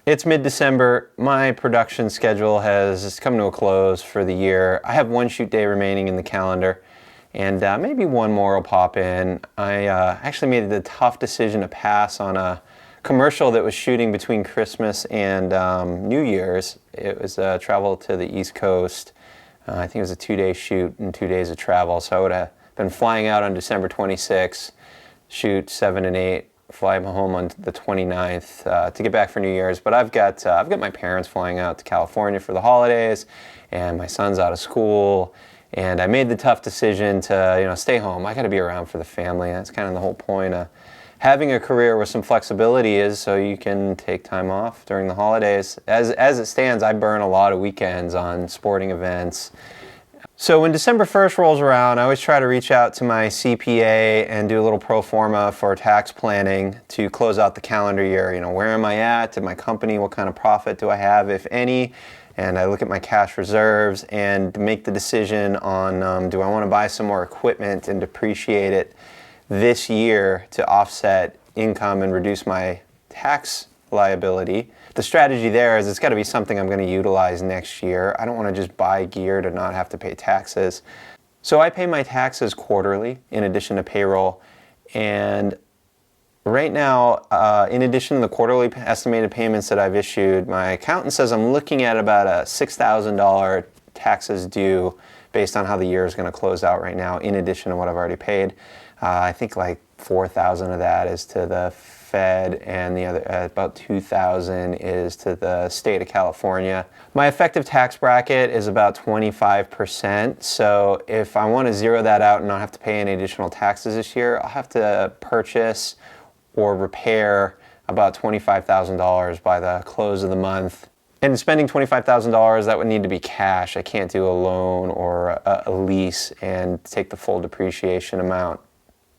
It's mid-December. My production schedule has come to a close for the year. I have one shoot day remaining in the calendar, and maybe one more will pop in. I actually made the tough decision to pass on a commercial that was shooting between Christmas and New Year's. It was travel to the East Coast. I think it was a 2-day shoot and 2 days of travel, so I would have been flying out on December 26th, shoot 7 and 8, fly home on the 29th to get back for New Year's. But I've got my parents flying out to California for the holidays, and my son's out of school, and I made the tough decision to stay home. I got to be around for the family. That's kind of the whole point of having a career with some flexibility, is so you can take time off during the holidays. As it stands, I burn a lot of weekends on sporting events. So when December 1st rolls around, I always try to reach out to my CPA and do a little pro forma for tax planning to close out the calendar year. Where am I at in my company? What kind of profit do I have, if any? And I look at my cash reserves and make the decision on do I want to buy some more equipment and depreciate it this year to offset income and reduce my tax liability. The strategy there is it's got to be something I'm going to utilize next year. I don't want to just buy gear to not have to pay taxes. So I pay my taxes quarterly in addition to payroll. And right now, in addition to the quarterly estimated payments that I've issued, my accountant says I'm looking at about a $6,000 taxes due based on how the year is going to close out right now, in addition to what I've already paid. I think like $4,000 of that is to the Fed, and the other about $2,000 is to the state of California. My effective tax bracket is about 25%, so if I want to zero that out and not have to pay any additional taxes this year, I'll have to purchase or repair about $25,000 by the close of the month. And spending $25,000, that would need to be cash. I can't do a loan or a lease and take the full depreciation amount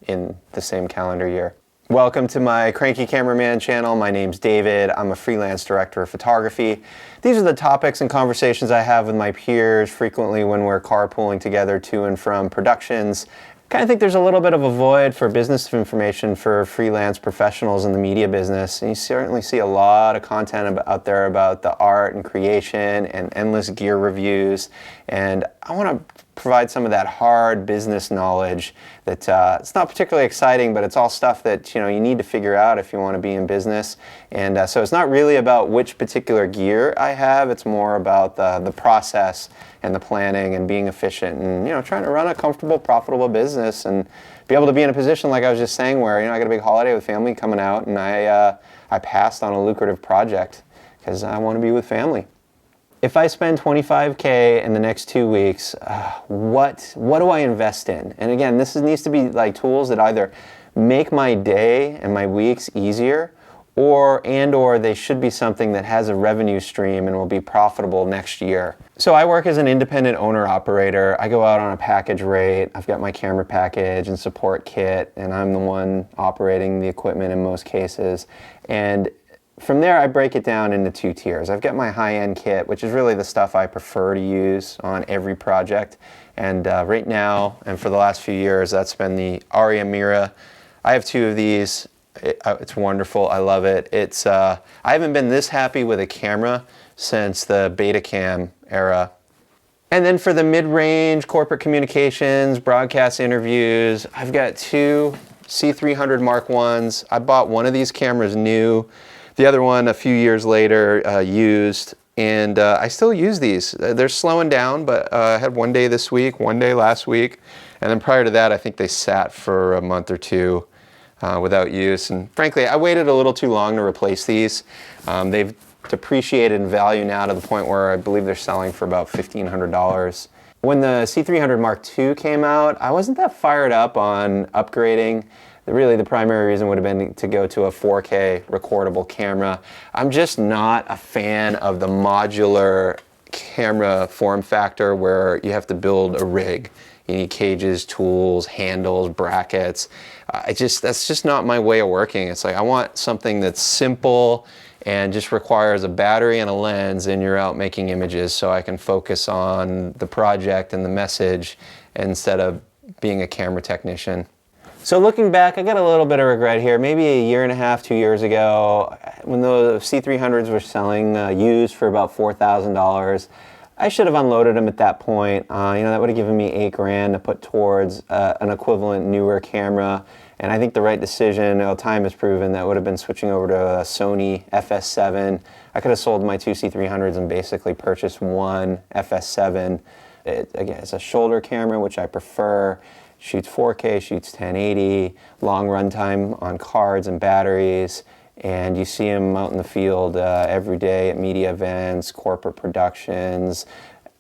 in the same calendar year. Welcome to my Cranky Cameraman channel. My name's David. I'm a freelance director of photography. These are the topics and conversations I have with my peers frequently when we're carpooling together to and from productions. I kind of think there's a little bit of a void for business information for freelance professionals in the media business. And you certainly see a lot of content out there about the art and creation and endless gear reviews. And I want to provide some of that hard business knowledge that it's not particularly exciting, but it's all stuff that you need to figure out if you want to be in business. And so it's not really about which particular gear I have. It's more about the process and the planning and being efficient and trying to run a comfortable, profitable business and be able to be in a position, like I was just saying, where I got a big holiday with family coming out, and I passed on a lucrative project because I want to be with family. If I spend $25K in the next 2 weeks, what do I invest in? And again, needs to be like tools that either make my day and my weeks easier, or they should be something that has a revenue stream and will be profitable next year. So I work as an independent owner-operator. I go out on a package rate. I've got my camera package and support kit, and I'm the one operating the equipment in most cases. And from there, I break it down into 2 tiers. I've got my high-end kit, which is really the stuff I prefer to use on every project. And right now, and for the last few years, that's been the Aria Mira. I have 2 of these. It's wonderful. I love it. I haven't been this happy with a camera since the Betacam era. And then for the mid-range corporate communications, broadcast interviews, I've got 2 C300 Mark I's. I bought one of these cameras new. The other one a few years later, used, and I still use these. They're slowing down, but I had one day this week, one day last week, and then prior to that, I think they sat for a month or 2 without use. And frankly, I waited a little too long to replace these. They've depreciated in value now to the point where I believe they're selling for about $1,500. When the C300 Mark II came out, I wasn't that fired up on upgrading. Really, the primary reason would have been to go to a 4K recordable camera. I'm just not a fan of the modular camera form factor where you have to build a rig. You need cages, tools, handles, brackets. That's just not my way of working. It's like I want something that's simple and just requires a battery and a lens, and you're out making images so I can focus on the project and the message instead of being a camera technician. So looking back, I got a little bit of regret here. Maybe a year and a half, 2 years ago, when the C300s were selling used for about $4,000, I should have unloaded them at that point. That would have given me $8,000 to put towards an equivalent newer camera. And I think the right decision, time has proven, that would have been switching over to a Sony FS7. I could have sold my two C300s and basically purchased one FS7. Again, it's a shoulder camera, which I prefer. Shoots 4K, shoots 1080, long runtime on cards and batteries, and you see them out in the field every day at media events, corporate productions,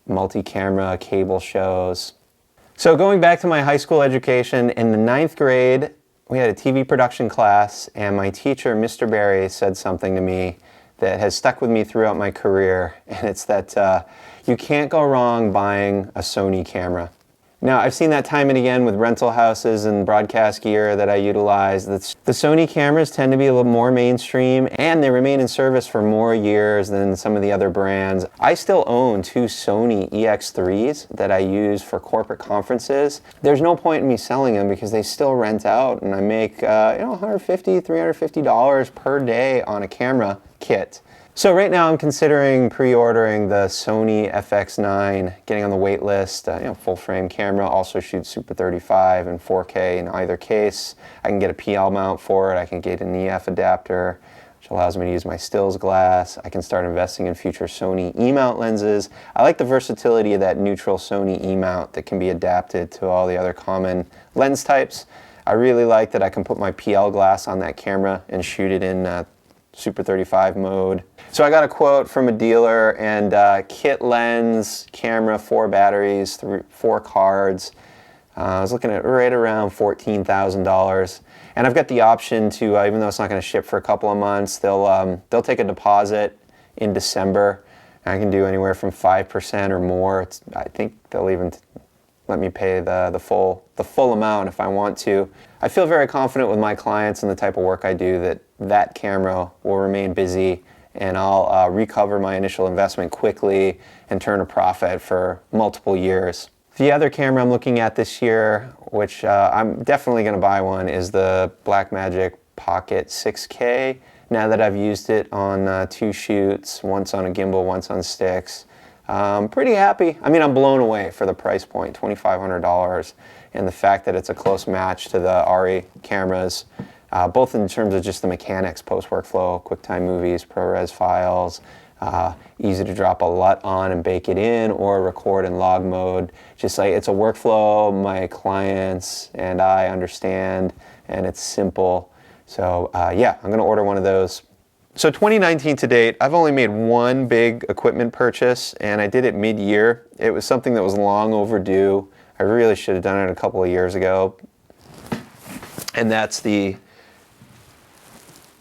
multi-camera cable shows. So going back to my high school education, in the 9th grade, we had a TV production class, and my teacher, Mr. Barry, said something to me that has stuck with me throughout my career, and it's that you can't go wrong buying a Sony camera. Now, I've seen that time and again with rental houses and broadcast gear that I utilize. The Sony cameras tend to be a little more mainstream, and they remain in service for more years than some of the other brands. I still own two Sony EX3s that I use for corporate conferences. There's no point in me selling them because they still rent out, and I make $150, $350 per day on a camera kit. So right now I'm considering pre-ordering the Sony FX9, getting on the wait list. Full frame camera, also shoots Super 35 and 4K in either case. I can get a PL mount for it. I can get an EF adapter, which allows me to use my stills glass. I can start investing in future Sony E-mount lenses. I like the versatility of that neutral Sony E-mount that can be adapted to all the other common lens types. I really like that I can put my PL glass on that camera and shoot it in Super 35 mode. So I got a quote from a dealer, and kit lens, camera, 4 batteries, 4 cards. I was looking at right around $14,000. And I've got the option to, even though it's not going to ship for a couple of months, they'll take a deposit in December. I can do anywhere from 5% or more. I think they'll even let me pay the full amount if I want to. I feel very confident with my clients and the type of work I do that camera will remain busy, and I'll recover my initial investment quickly and turn a profit for multiple years. The other camera I'm looking at this year, which I'm definitely going to buy one, is the Blackmagic Pocket 6K. Now that I've used it on 2 shoots, once on a gimbal, once on sticks, pretty happy. I'm blown away for the price point, $2,500, and the fact that it's a close match to the ARRI cameras, both in terms of just the mechanics, post-workflow, QuickTime movies, ProRes files, easy to drop a LUT on and bake it in, or record in log mode. Just like, it's a workflow my clients and I understand, and it's simple. So yeah, I'm gonna order one of those. So 2019 to date, I've only made one big equipment purchase, and I did it mid-year. It was something that was long overdue. I really should have done it a couple of years ago. And that's the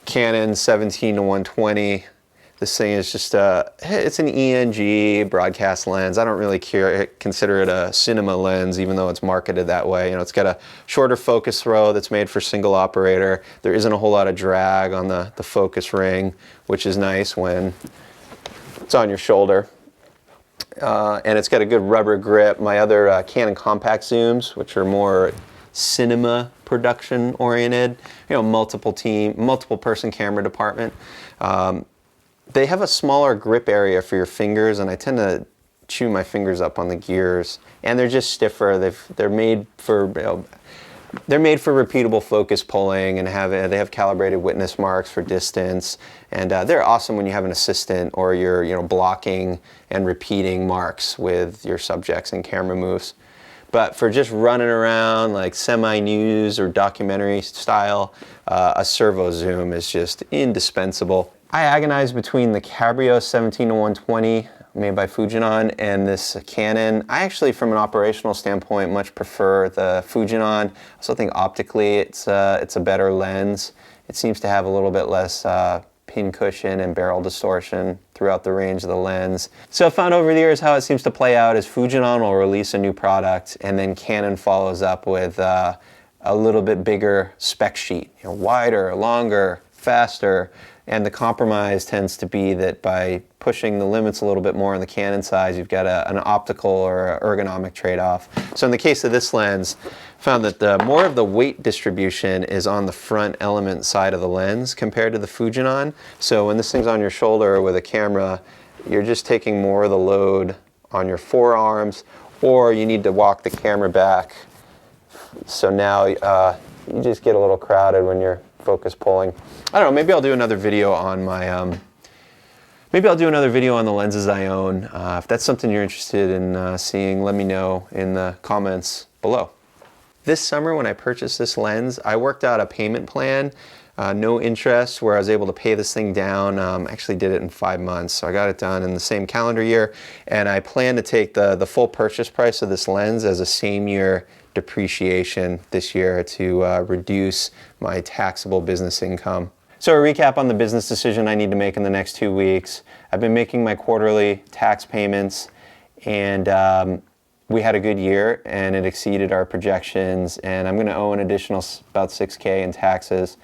Canon 17-120. This thing is just it's an ENG broadcast lens. I don't really consider it a cinema lens, even though it's marketed that way. It's got a shorter focus throw that's made for single operator. There isn't a whole lot of drag on the focus ring, which is nice when it's on your shoulder. And it's got a good rubber grip. My other Canon compact zooms, which are more cinema production oriented, multiple person camera department. They have a smaller grip area for your fingers, and I tend to chew my fingers up on the gears, and they're just stiffer. They're made for repeatable focus pulling, and they have calibrated witness marks for distance, and they're awesome when you have an assistant or you're blocking and repeating marks with your subjects and camera moves. But for just running around like semi-news or documentary style, a servo zoom is just indispensable. I agonize between the Cabrio 17-120 made by Fujinon and this Canon. I actually, from an operational standpoint, much prefer the Fujinon. I also think optically it's a better lens. It seems to have a little bit less pin cushion and barrel distortion throughout the range of the lens. So I've found over the years how it seems to play out is Fujinon will release a new product, and then Canon follows up with a little bit bigger spec sheet, wider, longer, faster, And the compromise tends to be that by pushing the limits a little bit more on the Canon size, you've got an optical or ergonomic trade-off. So in the case of this lens, I found that more of the weight distribution is on the front element side of the lens compared to the Fujinon. So when this thing's on your shoulder with a camera, you're just taking more of the load on your forearms, or you need to walk the camera back. So now you just get a little crowded when you're focus pulling. I don't know, maybe I'll do another video on my, maybe I'll do another video on the lenses I own. If that's something you're interested in seeing, let me know in the comments below. This summer when I purchased this lens, I worked out a payment plan, no interest, where I was able to pay this thing down. Actually did it in 5 months, so I got it done in the same calendar year, and I plan to take the full purchase price of this lens as a same year depreciation this year to reduce my taxable business income. So a recap on the business decision I need to make in the next 2 weeks. I've been making my quarterly tax payments, and we had a good year and it exceeded our projections, and I'm going to owe an additional about $6,000 in taxes.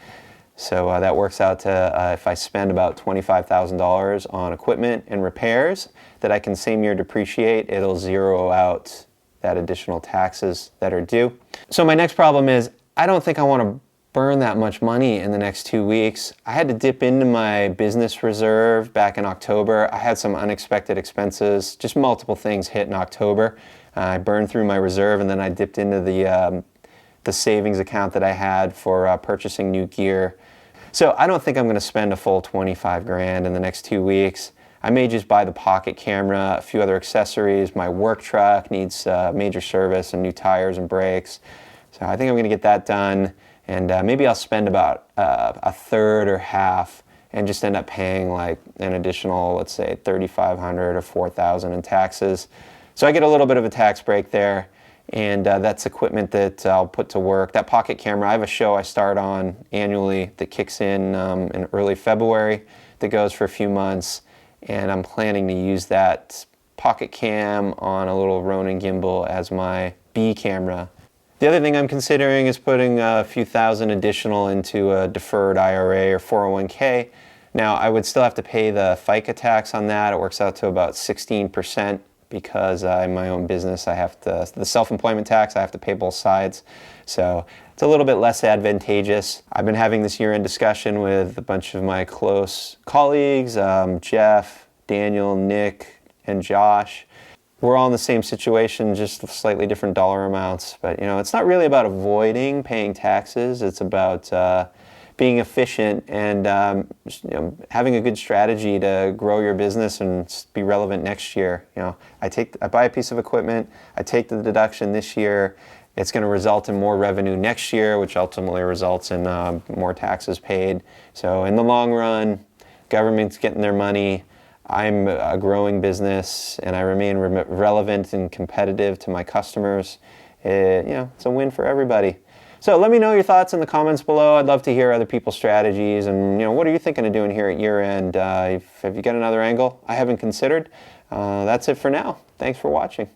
So that works out to if I spend about $25,000 on equipment and repairs that I can same year depreciate, it'll zero out that additional taxes that are due. So my next problem is I don't think I want to burn that much money in the next 2 weeks. I had to dip into my business reserve back in October. I had some unexpected expenses, just multiple things hit in October. I burned through my reserve, and then I dipped into the savings account that I had for purchasing new gear. So I don't think I'm going to spend a full 25 grand in the next 2 weeks. I may just buy the pocket camera, a few other accessories. My work truck needs major service and new tires and brakes. So I think I'm going to get that done, and maybe I'll spend about a third or half and just end up paying like an additional, let's say, $3,500 or $4,000 in taxes. So I get a little bit of a tax break there, and that's equipment that I'll put to work. That pocket camera, I have a show I start on annually that kicks in early February that goes for a few months. And I'm planning to use that pocket cam on a little Ronin gimbal as my B camera. The other thing I'm considering is putting a few thousand additional into a deferred IRA or 401k. Now, I would still have to pay the FICA tax on that. It works out to about 16% because in my own business, I have to, the self-employment tax, I have to pay both sides. So it's a little bit less advantageous. I've been having this year-end discussion with a bunch of my close colleagues, Jeff, Daniel, Nick, and Josh. We're all in the same situation, just slightly different dollar amounts. But you know, it's not really about avoiding paying taxes. It's about being efficient and you know, having a good strategy to grow your business and be relevant next year. You know, I buy a piece of equipment, I take the deduction this year. It's going to result in more revenue next year, which ultimately results in more taxes paid. So in the long run, government's getting their money. I'm a growing business, and I remain relevant and competitive to my customers. You know, it's a win for everybody. So let me know your thoughts in the comments below. I'd love to hear other people's strategies, and you know, what are you thinking of doing here at year end? Have you got another angle I haven't considered? That's it for now. Thanks for watching.